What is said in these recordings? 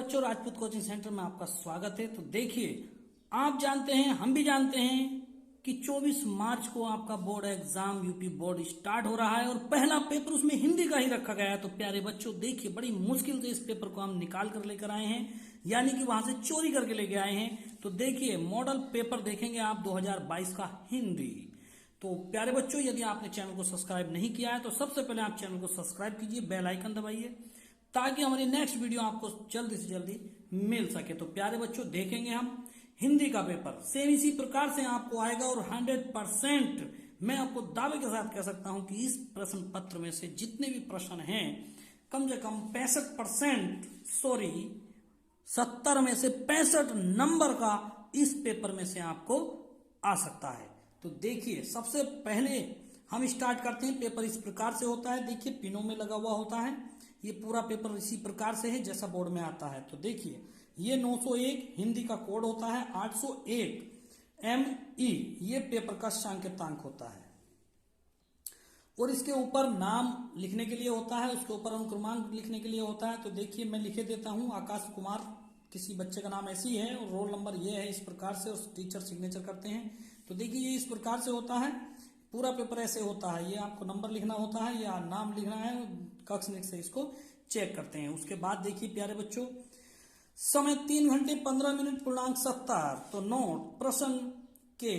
बच्चों, Rajput coaching centre में आपका स्वागत है। तो देखिए, आप जानते हैं, हम भी जानते हैं कि 24 मार्च को आपका board exam UP board start हो रहा है और पहला पेपर उसमें हिंदी का ही रखा गया है। तो प्यारे बच्चों, देखिए, बड़ी मुश्किल से इस पेपर को हम निकाल कर लेकर आए हैं, यानी कि वहां से चोरी करके लेके आए हैं। तो देखिए, मॉडल पेपर देखेंगे आप 2022 का हिंदी। तो प्यारे बच्चों, यदि आपने चैनल को सब्सक्राइब नहीं किया है तो सबसे पहले आप चैनल को सब्सक्राइब कीजिए, बेल आइकन दबाइए ताकि हमारी नेक्स्ट वीडियो आपको जल्दी से जल्दी मिल सके। तो प्यारे बच्चों, देखेंगे हम हिंदी का पेपर सेम इसी प्रकार से आपको आएगा और 100% मैं आपको दावे के साथ कह सकता हूं कि इस प्रश्न पत्र में से जितने भी प्रश्न हैं, कम से कम 65%, सॉरी 70 में से 65 नंबर का इस पेपर में से आपको आ सकता है। तो देखिए, सबसे पहले हम स्टार्ट करते हैं। पेपर इस प्रकार से होता है, देखिए पिनों में लगा हुआ होता है। ये पूरा पेपर इसी प्रकार से है जैसा बोर्ड में आता है। तो देखिए, ये 901 हिंदी का कोड होता है, 801 ME ये पेपर का सांकेतांक होता है और इसके ऊपर नाम लिखने के लिए होता है, उसके ऊपर अनुक्रमांक लिखने के लिए होता है। तो देखिए, मैं लिखे देता हूं, आकाश कुमार किसी बच्चे का नाम ऐसी है और रोल नंबर ये है इस प्रकार से, और टीचर सिग्नेचर करते हैं। तो देखिए, ये इस प्रकार से होता है, पूरा पेपर ऐसे होता है। ये आपको नंबर लिखना होता है या नाम लिखना है, कक्ष निक से इसको चेक करते हैं। उसके बाद देखिए प्यारे बच्चों, समय 3 घंटे 15 मिनट पूर्णांक 70। तो नोट, प्रश्न के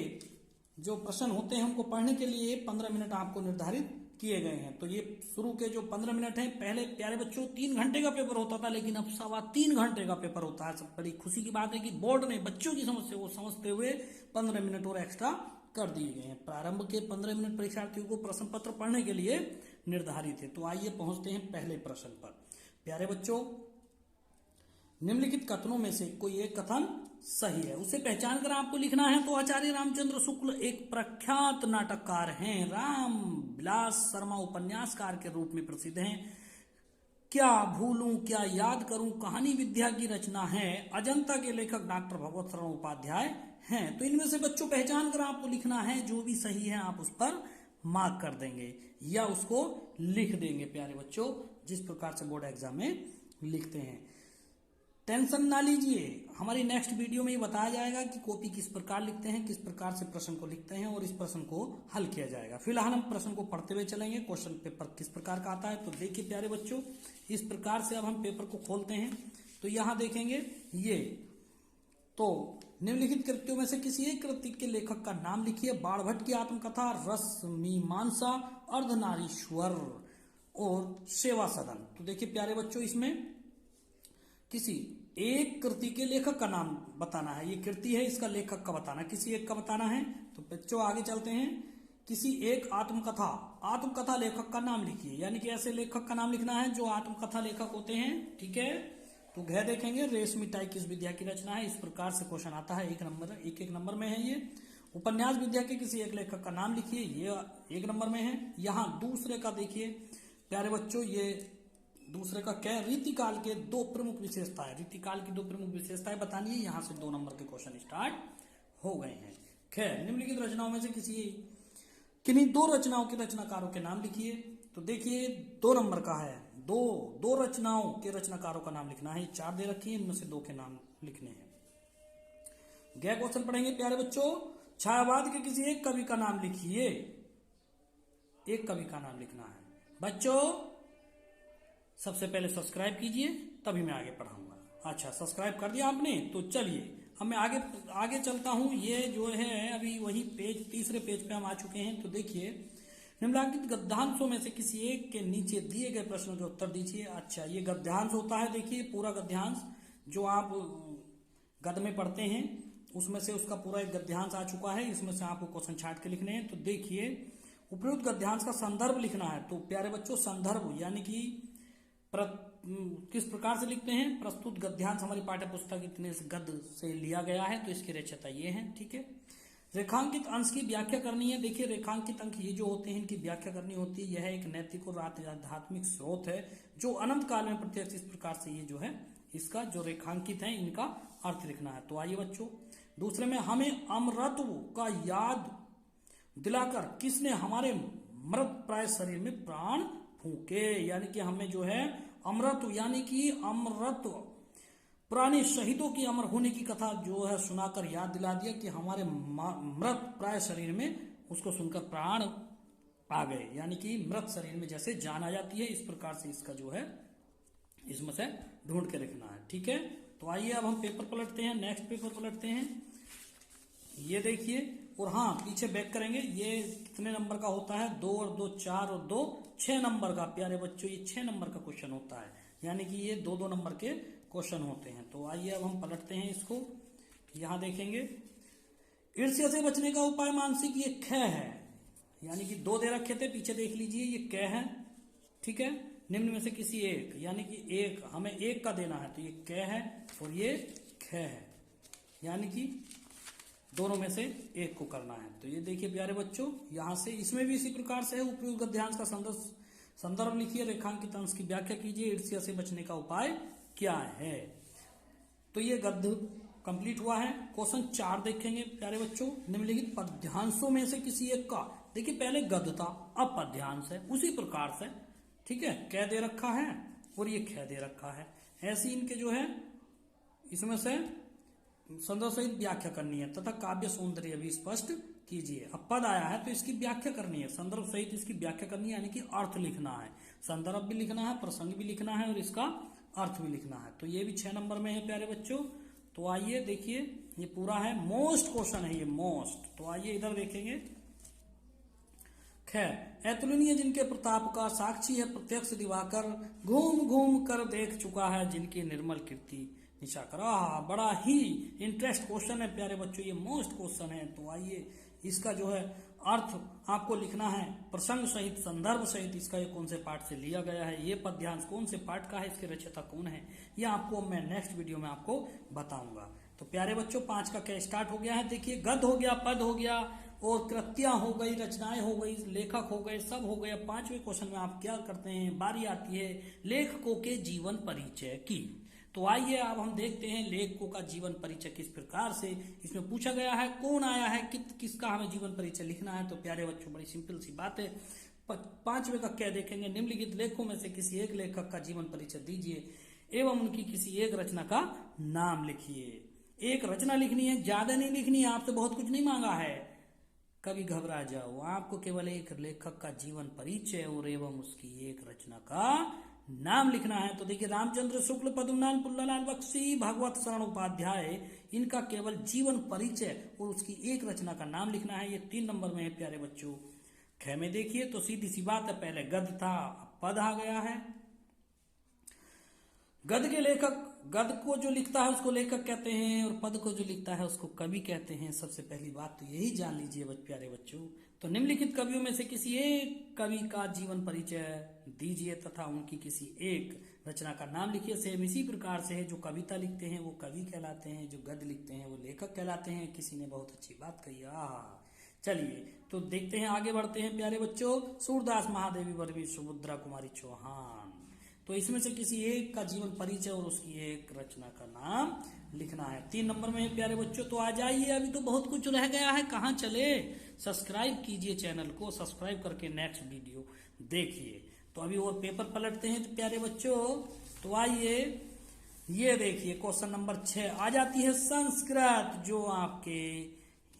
जो प्रश्न होते हैं उनको पढ़ने के लिए 15 मिनट आपको निर्धारित किए गए हैं। तो ये शुरू के जो 15 मिनट हैं, पहले प्यारे बच्चों 3 घंटे का पेपर होता था, लेकिन अब 3.25 घंटे का पेपर होता है। सब बड़ी खुशी की बात है कि बोर्ड ने बच्चों की समस्या को समझते हुए 15 मिनट और एक्स्ट्रा कर दिए गए हैं। प्रारंभ के 15 मिनट परीक्षार्थियों को प्रश्न पत्र पढ़ने के लिए निर्धारित है। तो आइए पहुंचते हैं पहले प्रश्न पर। प्यारे बच्चों, निम्नलिखित कथनों में से कोई एक कथन सही है, उसे पहचान कर आपको लिखना है। तो आचार्य रामचंद्र शुक्ल एक प्रख्यात नाटककार हैं, राम विलास शर्मा उपन्यासकार के रूप में प्रसिद्ध हैं। क्या भूलूं क्या याद करूं कहानी विद्या की रचना है। अजंता के लेखक डॉक्टर भगवत शरण उपाध्याय हैं। तो इनमें से बच्चों पहचान कर आपको लिखना है, जो भी सही है आप उस पर मार्क कर देंगे या उसको लिख देंगे। प्यारे बच्चों, जिस प्रकार से बोर्ड एग्जाम में लिखते हैं, टेंशन ना लीजिए, हमारी नेक्स्ट वीडियो में ये बताया जाएगा कि कॉपी किस प्रकार लिखते हैं, किस प्रकार से प्रश्न को लिखते हैं और इस प्रश्न को हल किया जाएगा। फिलहाल हम प्रश्न को पढ़ते हुए चलेंगे, क्वेश्चन पेपर किस प्रकार का आता है। तो देखिए प्यारे बच्चों, इस प्रकार से अब हम पेपर को खोलते हैं। तो यहां देखेंगे ये, तो निम्नलिखित कृतियों में से किसी एक कृति के लेखक का नाम लिखिए। बाणभट्ट की आत्मकथा, रस मीमांसा, अर्धनारीश्वर और सेवा सदन। तो देखिए प्यारे बच्चों, इसमें किसी एक कृति के लेखक का नाम बताना है। ये कृति है, इसका लेखक का बताना, किसी एक का बताना है। तो बच्चों आगे चलते हैं। किसी एक आत्मकथा, आत्मकथा लेखक का नाम लिखिए, यानी कि ऐसे लेखक का नाम लिखना है जो आत्मकथा लेखक होते हैं। ठीक है, तो घ देखेंगे, रेशमी टाई किस विद्या की रचना है। इस प्रकार से क्वेश्चन आता है, एक नंबर में है ये। उपन्यास विद्या के किसी एक लेखक का नाम लिखिए, ये 1 नंबर में है। यहां दूसरे का देखिए प्यारे बच्चों, ये दूसरे का क्या, रीतिकाल के 2 प्रमुख विशेषताएं, रीतिकाल की 2 प्रमुख विशेषताएं बतानी है। यहां से 2 नंबर के क्वेश्चन स्टार्ट हो गए हैं। खैर, निम्नलिखित रचनाओं में से किन्हीं 2 रचनाओं के रचनाकारों के नाम लिखिए। तो देखिए 2 नंबर का है, दो रचनाओं के रचनाकारों का नाम लिखना है। 4 दे रखी है, इनमें से 2 के नाम लिखने हैं। गैर क्वेश्चन पढ़ेंगे प्यारे बच्चों। छायावाद के किसी एक कवि का नाम लिखिए, एक कवि का नाम लिखना है। बच्चों सबसे पहले सब्सक्राइब कीजिए, तभी मैं आगे पढ़ाऊंगा। अच्छा, सब्सक्राइब कर दिया आपने, तो चलिए अब मैं आगे चलता हूं। ये जो है अभी वही पेज, तीसरे पेज पे हम आ चुके हैं। तो देखिए, निम्नलिखित गद्यांशों में से किसी एक के नीचे दिए गए प्रश्नों के उत्तर दीजिए। अच्छा, ये गद्यांश होता है, देखिए पूरा गद्यांश जो आप गद में पढ़ते हैं उसमें से उसका पूरा एक गद्यांश आ चुका है। इसमें से आपको क्वेश्चन छांट के लिखने हैं। तो देखिए, उपयुक्त गद्यांश का संदर्भ लिखना है। तो प्यारे बच्चों, संदर्भ यानी कि किस प्रकार से लिखते हैं। प्रस्तुत गद्यांश हमारी पाठ्य पुस्तक इतने गद से लिया गया है, तो इसकी रचयिता ये है। ठीक है, रेखांकित अंश की व्याख्या करनी है। देखिए, रेखांकित अंक ये जो होते हैं इनकी व्याख्या करनी होती है। यह एक नैतिक और आध्यात्मिक स्रोत है जो अनंत काल में प्रत्यक्ष, इस प्रकार से ये जो है इसका जो रेखांकित है इनका अर्थ लिखना है। तो आइए बच्चों, दूसरे में, हमें अमरत्व का याद दिलाकर किसने हमारे मृत प्राय शरीर में प्राण फूके, यानी कि हमें जो है अमृत, यानी कि अमृत पुराने शहीदों की अमर होने की कथा जो है सुनाकर याद दिला दिया कि हमारे मृत प्राय शरीर में उसको सुनकर प्राण आ गए, यानी कि मृत शरीर में जैसे जान आ जाती है, इस प्रकार से इसका जो है इसमें से ढूंढ के लिखना है। ठीक है, तो आइए अब हम पेपर पलटते हैं, नेक्स्ट पेपर पलटते हैं। ये देखिए, और हाँ पीछे बैक करेंगे। ये कितने नंबर का होता है? 2 और 2 4 और 2 6 नंबर का। प्यारे बच्चों, ये 6 नंबर का क्वेश्चन होता है, यानी कि ये 2-2 नंबर के क्वेश्चन होते हैं। तो आइए अब हम पलटते हैं इसको। यहां देखेंगे, ईर्ष्या से बचने का उपाय मानसिक ये ख है, यानी कि 2 दे रखे थे, पीछे देख लीजिए ये क है। ठीक है, निम्न में से किसी एक, यानी कि एक हमें एक का देना है, तो ये क है और ये ख है, यानी कि दोनों में से एक को करना है। तो ये देखिए प्यारे बच्चों, यहां से इसमें भी इसी प्रकार से है। उपयुक्त गद्यांश का संदर्भ लिखिए, रेखांकित अंश की व्याख्या कीजिए, ईर्ष्या से बचने का उपाय क्या है। तो ये गद्य कंप्लीट हुआ है। क्वेश्चन 4 देखेंगे प्यारे बच्चों। निम्नलिखित पद्यांशों में से किसी एक का, देखिए पहले गद्य था, अब पद्यांश है, उसी प्रकार से। ठीक है, कै दे रखा है और ये ख दे रखा है। ऐसी इनके जो है इसमें से संदर्भ सहित व्याख्या करनी है तथा काव्य सौंदर्य भी स्पष्ट कीजिए। अब पद आया है तो इसकी व्याख्या करनी है, संदर्भ सहित इसकी व्याख्या करनी है, यानी कि अर्थ लिखना है। संदर्भ भी लिखना है, प्रसंग भी लिखना है और इसका अर्थ भी लिखना है। तो ये भी 6 नंबर में है प्यारे बच्चों। तो आइए देखिए, ये पूरा है, मोस्ट क्वेश्चन है ये, मोस्ट। तो आइए इधर देखेंगे। खैर, अतुलनीय जिनके प्रताप का साक्षी है प्रत्यक्ष दिवाकर, घूम घूम कर देख चुका है जिनकी निर्मल कीर्ति निशाकर। बड़ा ही इंटरेस्ट क्वेश्चन है प्यारे बच्चों, ये मोस्ट क्वेश्चन है। तो आइए इसका जो है अर्थ आपको लिखना है, प्रसंग सहित, संदर्भ सहित, इसका ये कौन से पाठ से लिया गया है, ये पद्यांश कौन से पाठ का है, इसके रचयिता कौन है, ये आपको मैं नेक्स्ट वीडियो में आपको बताऊंगा। तो प्यारे बच्चों 5 का क्या स्टार्ट हो गया है। देखिए, गद्य हो गया, पद हो गया और कृतियां हो गई, रचनाएं हो गई, लेखक हो गए, सब हो गए। 5वें क्वेश्चन में आप क्या करते हैं, बारी आती है लेखकों के जीवन परिचय की। तो आइए अब हम देखते हैं लेखकों का जीवन परिचय किस प्रकार से इसमें पूछा गया है, कौन आया है, किसका हमें जीवन परिचय लिखना है। तो प्यारे बच्चों बड़ी सिंपल सी बात है। 5वें का क्या देखेंगे, निम्नलिखित लेखकों में से किसी एक लेखक का जीवन परिचय दीजिए एवं उनकी किसी एक रचना का नाम लिखिए। एक रचना लिखनी है, ज्यादा नहीं लिखनी है, आपसे बहुत कुछ नहीं मांगा है, कभी घबरा जाओ। आपको केवल एक लेखक का जीवन परिचय और एवं उसकी एक रचना का नाम लिखना है। तो देखिए, रामचंद्र शुक्ल, पद्मलाल, पुल्लालाल बख्शी, भागवत शरण उपाध्याय, इनका केवल जीवन परिचय और उसकी एक रचना का नाम लिखना है। ये 3 नंबर में है प्यारे बच्चों। ख में देखिए, तो सीधी सी बात है, पहले गद्य था, पद आ गया है। गद्य के लेखक, गद्य को जो लिखता है उसको लेखक कहते हैं और पद को जो लिखता है उसको कवि कहते हैं। सबसे पहली बात तो यही जान लीजिए प्यारे बच्चों। तो निम्नलिखित कवियों में से किसी एक कवि का जीवन परिचय दीजिए तथा उनकी किसी एक रचना का नाम लिखिए। सेम इसी प्रकार से है, जो कविता लिखते हैं वो कवि कहलाते हैं, जो गद्य लिखते हैं वो लेखक कहलाते हैं। किसी ने बहुत अच्छी बात कही। चलिए तो देखते हैं, आगे बढ़ते हैं प्यारे बच्चों। सूरदास, महादेवी वर्मी, सुभद्रा कुमारी चौहान, तो इसमें से किसी एक का जीवन परिचय और उसकी एक रचना का नाम लिखना है। 3 नंबर में है प्यारे बच्चों। तो आ जाइए, अभी तो बहुत कुछ रह गया है, कहाँ चले। सब्सक्राइब कीजिए चैनल को, सब्सक्राइब करके नेक्स्ट वीडियो देखिए। तो अभी और पेपर पलटते हैं प्यारे बच्चों। तो आइए, ये देखिए क्वेश्चन नंबर 6 आ जाती है संस्कृत, जो आपके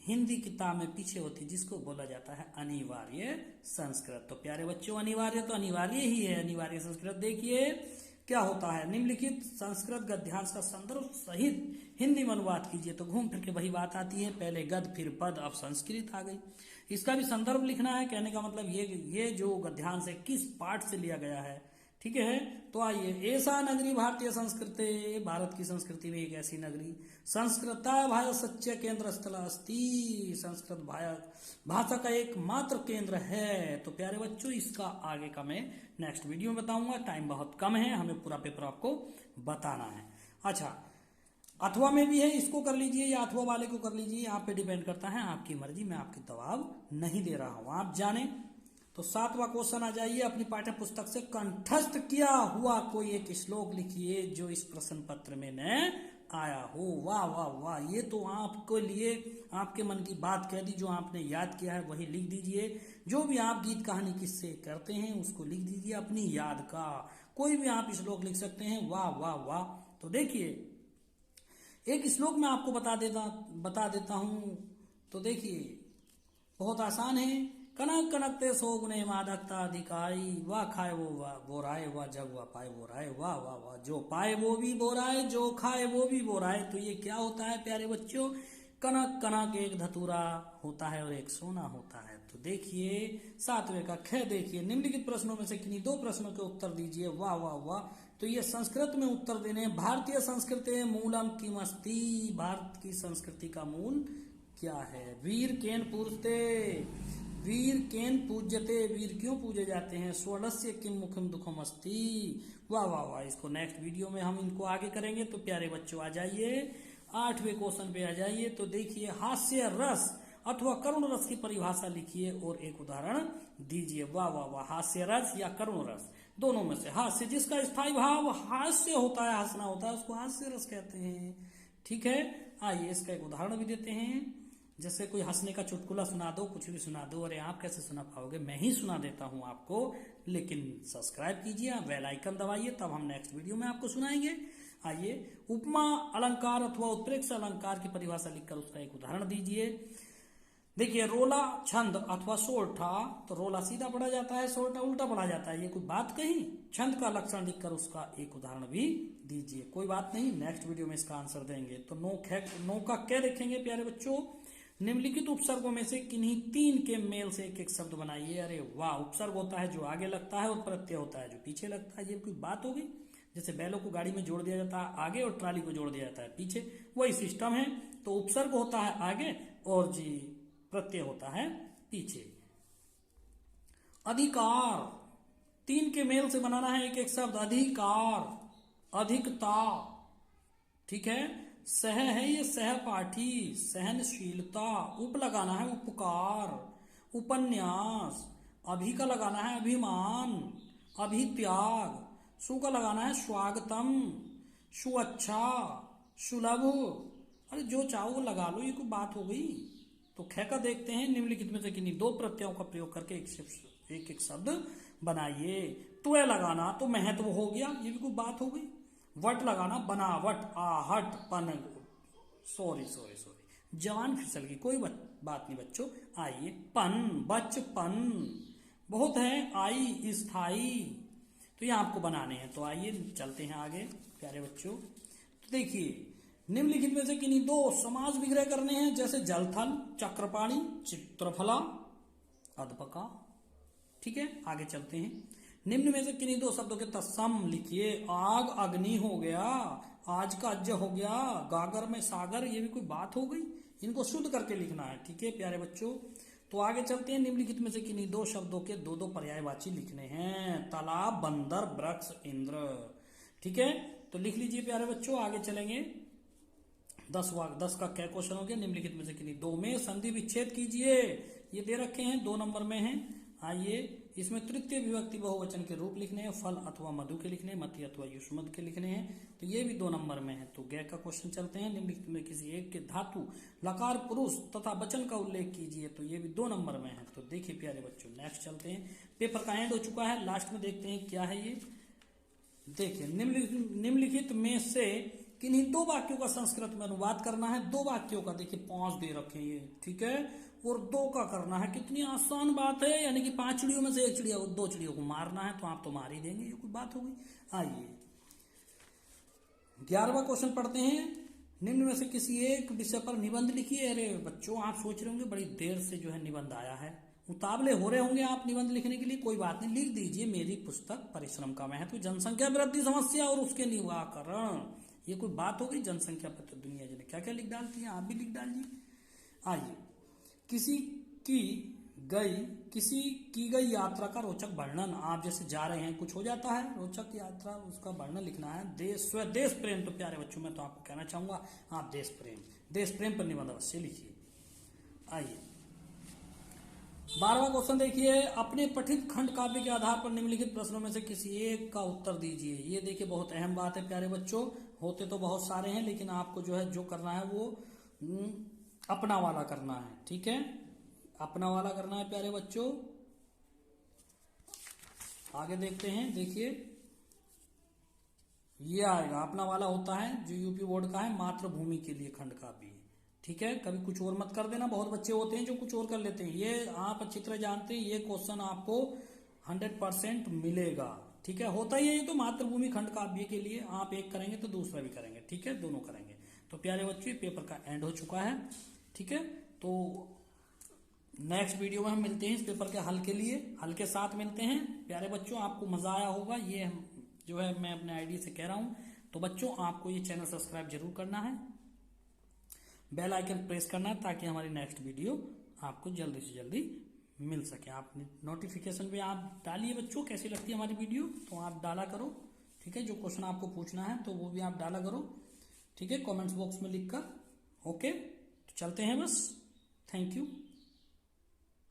हिंदी किताब में पीछे होती है, जिसको बोला जाता है अनिवार्य संस्कृत। तो प्यारे बच्चों, अनिवार्य तो अनिवार्य ही है, अनिवार्य संस्कृत। देखिए क्या होता है, निम्नलिखित संस्कृत गद्यांश का संदर्भ सहित हिंदी में अनुवाद कीजिए। तो घूम फिर के वही बात आती है, पहले गद्य फिर पद, अब संस्कृत आ गई। इसका भी संदर्भ लिखना है, कहने का मतलब ये जो गद्यांश है किस पाठ से लिया गया है। ठीक है, तो आइए, ऐसा नगरी भारतीय संस्कृति, भारत की संस्कृति में एक ऐसी नगरी, संस्कृता भाषा सच्चे केंद्र स्थल अस्ति, संस्कृत भाषा का एक मात्र केंद्र है। तो प्यारे बच्चों, इसका आगे का मैं नेक्स्ट वीडियो में बताऊंगा, टाइम बहुत कम है, हमें पूरा पेपर आपको बताना है। अच्छा, अथवा में भी है, इसको कर लीजिए या अथवा वाले को कर लीजिए, आप पे डिपेंड करता है, आपकी मर्जी, मैं आपकी दबाव नहीं दे रहा हूं, आप जाने। तो 7वां क्वेश्चन आ जाइए, अपनी पाठ्य पुस्तक से कंठस्थ किया हुआ कोई एक श्लोक लिखिए जो इस प्रश्न पत्र में न आया हो। वाह वाह वाह, ये तो आपको लिए आपके मन की बात कह दी, जो आपने याद किया है वही लिख दीजिए। जो भी आप गीत कहानी किससे करते हैं उसको लिख दीजिए, अपनी याद का कोई भी आप श्लोक लिख सकते हैं। वाह वाह वाह। तो देखिए, एक श्लोक में आपको बता देता हूं। तो देखिए बहुत आसान है। कनक कनकते सो गुने मादकता अधिकाई, वाह खाए वो वाह बोराए, वाह जग वाह पाए बोराए, वाह वाह वाह जो पाए वो भी बोराए, जो खाए वो भी बोराए। तो ये क्या होता है प्यारे बच्चों? कनक कनक एक धतूरा होता है और एक सोना होता है। तो देखिए 7वें का ख देखिए, निम्नलिखित प्रश्नों में से किन्हीं 2 प्रश्नों के उत्तर दीजिए। वाह वाह वाह। तो ये संस्कृत में उत्तर देने। भारतीय संस्कृति मूलम किमस्ति, भारत की संस्कृति का मूल क्या है? वीर केन पूजते, वीर केन पूज्यते, वीर क्यों पूजे जाते हैं? स्वर्णस्य किम मुखम दुखम अस्ति। वाह वाह वाह। इसको नेक्स्ट वीडियो में हम इनको आगे करेंगे। तो प्यारे बच्चों आ जाइए 8वें क्वेश्चन पे आ जाइए। तो देखिए हास्य रस अथवा करुण रस की परिभाषा लिखिए और एक उदाहरण दीजिए। वाह वाह वाह। हास्य रस या करुण रस, दोनों में से हास्य जिसका स्थायी भाव हास्य होता है, हंसना होता है, उसको हास्य रस कहते हैं। ठीक है, आइए इसका एक उदाहरण भी देते हैं। जैसे कोई हंसने का चुटकुला सुना दो, कुछ भी सुना दो। अरे आप कैसे सुना पाओगे, मैं ही सुना देता हूं आपको। लेकिन सब्सक्राइब कीजिए, बेल आइकन दबाइए, तब हम नेक्स्ट वीडियो में आपको सुनाएंगे। आइए उपमा अलंकार अथवा उत्प्रेक्ष अलंकार की परिभाषा लिखकर उसका एक उदाहरण दीजिए। देखिए रोला छंद अथवा सोरठा, तो रोला सीधा पढ़ा जाता है, सोरठा उल्टा पढ़ा जाता है। ये कोई बात कही? छंद का लक्षण लिखकर उसका एक उदाहरण भी दीजिए। कोई बात नहीं, नेक्स्ट वीडियो में इसका आंसर देंगे। तो नो का क्या देखेंगे प्यारे बच्चों? निम्नलिखित उपसर्गों में से किन्हीं 3 के मेल से एक एक शब्द बनाइए। अरे वाह। उपसर्ग होता है जो आगे लगता है और प्रत्यय होता है जो पीछे लगता है। ये कोई बात हो गई? जैसे बैलों को गाड़ी में जोड़ दिया जाता है आगे और ट्राली को जोड़ दिया जाता है पीछे, वही सिस्टम है। तो उपसर्ग होता है आगे और जी प्रत्यय होता है पीछे। अधिकार 3 के मेल से बनाना है एक एक शब्द। अधिकार, अधिकता, ठीक है। सह है ये सहपाठी, सहनशीलता। उप लगाना है उपकार, उपन्यास। अभी का लगाना है अभिमान, अभित्याग। सु का लगाना है स्वागतम, सुअच्छा, सुलभ। अरे जो चाहो वो लगा लो, ये कोई बात हो गई? तो ख का देखते हैं। निम्नलिखित में से किन्हीं 2 प्रत्ययों का प्रयोग करके एक एक शब्द बनाइए। त्वय लगाना तो महत्व हो गया, ये भी कोई बात हो गई? वट लगाना बनावट, आहट, पन। सॉरी जवान फिसल गई, कोई बात नहीं बच्चों। आइए पन, बचपन बहुत है। आई स्थाई, तो ये आपको बनाने हैं। तो आइए चलते हैं आगे प्यारे बच्चों। तो देखिए निम्नलिखित में से किन्हीं 2 समास विग्रह करने हैं। जैसे जलथल, चक्रपाणी, चित्रफला, अध्पका। ठीक है, आगे चलते हैं। निम्न में से किन्हीं 2 शब्दों के तत्सम लिखिए। आग अग्नि हो गया, आज का अज्ज हो गया, गागर में सागर। ये भी कोई बात हो गई? इनको शुद्ध करके लिखना है। ठीक है प्यारे बच्चों, तो आगे चलते हैं। निम्नलिखित में से किन्हीं 2 शब्दों के 2 पर्यायवाची लिखने हैं। तालाब, बंदर, वृक्ष, इंद्र। ठीक है, तो लिख लीजिए प्यारे बच्चों। आगे चलेंगे। 10 का क्या क्वेश्चन हो गया? निम्नलिखित में से किन्हीं 2 में संधि विच्छेद कीजिए। ये दे रखे हैं, 2 नंबर में है। आइए इसमें तृतीय विभक्ति बहुवचन के रूप लिखने हैं। फल अथवा मधु के लिखने हैं, मति अथवा युष्मद के लिखने हैं। तो ये भी 2 नंबर में है। तो गै का क्वेश्चन चलते हैं। निम्नलिखित में किसी एक के धातु लकार पुरुष तथा वचन का उल्लेख कीजिए। तो ये भी 2 नंबर में है। तो देखिए प्यारे बच्चों नेक्स्ट चलते हैं। पेपर का एंड हो चुका है, लास्ट में देखते हैं क्या है ये। देखिए निम्नलिखित में से किन्हीं 2 वाक्यों का संस्कृत में अनुवाद करना है। 2 वाक्यों का देखिए 5 दे रखे हैं ये, ठीक है। और 2 का करना है। कितनी आसान बात है, यानी कि 5 चिड़ियों में से 1 चिड़िया 2 चिड़ियों को मारना है। तो आप तो मार ही देंगे, ये कोई बात हो गई? आइए 11वां क्वेश्चन पढ़ते हैं। निम्न में से किसी एक विषय पर निबंध लिखिए। अरे बच्चों आप सोच रहे होंगे बड़ी देर से जो है निबंध आया है, उतावले हो रहे होंगे आप निबंध लिखने के लिए। कोई बात नहीं, लिख दीजिए मेरी पुस्तक परिश्रम का महत्व, जनसंख्या वृद्धि समस्या और उसके निवारण। ये कोई बात हो गई? जनसंख्या पर तो दुनिया जने क्या क्या लिख डालती है, आप भी लिख डालिए। आइए किसी की गई यात्रा का रोचक वर्णन। आप जैसे जा रहे हैं, कुछ हो जाता है रोचक यात्रा, उसका वर्णन लिखना है। स्वदेश प्रेम। तो प्यारे बच्चों मैं तो आपको कहना चाहूंगा आप देश प्रेम पर निबंध अवश्य लिखिए। आइए 12वां क्वेश्चन देखिए। अपने पठित खंड काव्य के आधार पर निम्नलिखित प्रश्नों में से किसी एक का उत्तर दीजिए। ये देखिए बहुत अहम बात है प्यारे बच्चों। होते तो बहुत सारे हैं, लेकिन आपको जो है जो करना है वो अपना वाला करना है। ठीक है, अपना वाला करना है प्यारे बच्चों। आगे देखते हैं। देखिए ये आएगा अपना वाला होता है जो यूपी बोर्ड का है, मातृभूमि के लिए खंड काव्य। ठीक है, कभी कुछ और मत कर देना, बहुत बच्चे होते हैं जो कुछ और कर लेते हैं। ये आप अच्छी तरह जानते हैं, ये क्वेश्चन आपको 100% मिलेगा। ठीक है, होता ही है ये तो, मातृभूमि खंड काव्य के लिए आप एक करेंगे तो दूसरा भी करेंगे। ठीक है, दोनों करेंगे। तो प्यारे बच्चों, पेपर का एंड हो चुका है। ठीक है, तो नेक्स्ट वीडियो में हम मिलते हैं इस पेपर के हल के लिए, हल के साथ मिलते हैं। प्यारे बच्चों, आपको मजा आया होगा, ये जो है मैं अपने आईडी से कह रहा हूं। तो बच्चों, आपको ये चैनल सब्सक्राइब जरूर करना है, बेल आइकन प्रेस करना है, ताकि हमारी नेक्स्ट वीडियो आपको जल्दी से जल्दी मिल सके। आप नोटिफिकेशन पे आप डालिए बच्चों, कैसी लगती है हमारी वीडियो तो आप डाला करो। ठीक है, जो क्वेश्चन आपको पूछना है तो वो भी आप डाला करो। ठीक है, कमेंट्स बॉक्स में लिखकर। ओके, तो चलते हैं बस। Thank you.